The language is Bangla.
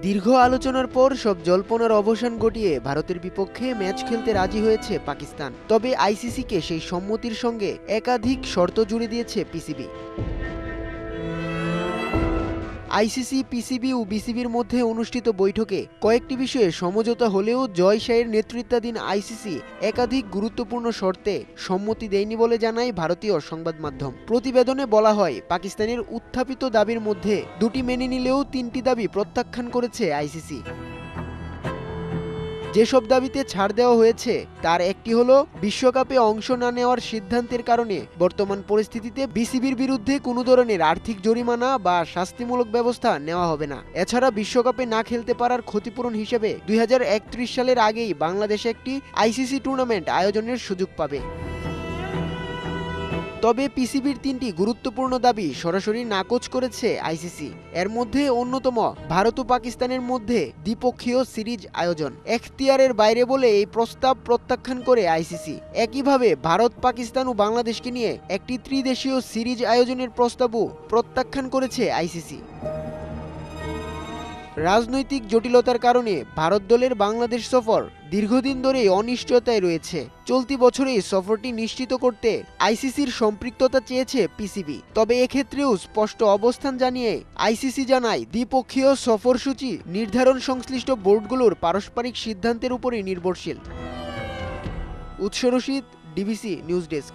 দীর্ঘ আলোচনার পর সব জল্পনার অবসান ঘটিয়ে ভারতের বিপক্ষে ম্যাচ খেলতে রাজি হয়েছে পাকিস্তান। তবে আইসিসিকে সেই সম্মতির সঙ্গে একাধিক শর্ত জুড়ে দিয়েছে পিসিবি। আইসিসি, পিসিবি ও বিসিবির মধ্যে অনুষ্ঠিত বৈঠকে কয়েকটি বিষয়ে সমঝোতা হলেও জয় শাহের নেতৃত্বাধীন আইসিসি একাধিক গুরুত্বপূর্ণ শর্তে সম্মতি দেয়নি বলে জানায় ভারতীয় সংবাদ মাধ্যম। প্রতিবেদনে বলা হয়, পাকিস্তানের উত্থাপিত দাবির মধ্যে দুটি মেনে নিলেও তিনটি দাবি প্রত্যাখ্যান করেছে আইসিসি। যেসব দাবিতে ছাড় দেওয়া হয়েছে তার একটি হলো, বিশ্বকাপে অংশ না নেওয়ার সিদ্ধান্তের কারণে বর্তমান পরিস্থিতিতে বিসিবির বিরুদ্ধে কোনো ধরনের আর্থিক জরিমানা বা শাস্তিমূলক ব্যবস্থা নেওয়া হবে না। এছাড়া বিশ্বকাপে না খেলতে পারার ক্ষতিপূরণ হিসেবে 2031 সালের আগেই বাংলাদেশে একটি আইসিসি টুর্নামেন্ট আয়োজনের সুযোগ পাবে। তবে পিসিবির তিনটি গুরুত্বপূর্ণ দাবি সরাসরি নাকচ করেছে আইসিসি। এর মধ্যে অন্যতম ভারত ও পাকিস্তানের মধ্যে দ্বিপক্ষীয় সিরিজ আয়োজন এখতিয়ারের বাইরে বলে এই প্রস্তাব প্রত্যাখ্যান করে আইসিসি। একইভাবে ভারত, পাকিস্তান ও বাংলাদেশকে নিয়ে একটি ত্রিদেশীয় সিরিজ আয়োজনের প্রস্তাবও প্রত্যাখ্যান করেছে আইসিসি। রাজনৈতিক জটিলতার কারণে ভারত দলের বাংলাদেশ সফর দীর্ঘদিন ধরেই অনিশ্চয়তায় রয়েছে। চলতি বছরেই সফরটি নিশ্চিত করতে আইসিসির সম্পৃক্ততা চেয়েছে পিসিবি। তবে এক্ষেত্রেও স্পষ্ট অবস্থান জানিয়ে আইসিসি জানায়, দ্বিপক্ষীয় সফরসূচি নির্ধারণ সংশ্লিষ্ট বোর্ডগুলোর পারস্পরিক সিদ্ধান্তের উপরই নির্ভরশীল। উৎস রশিদ, ডিবিসি নিউজ ডেস্ক।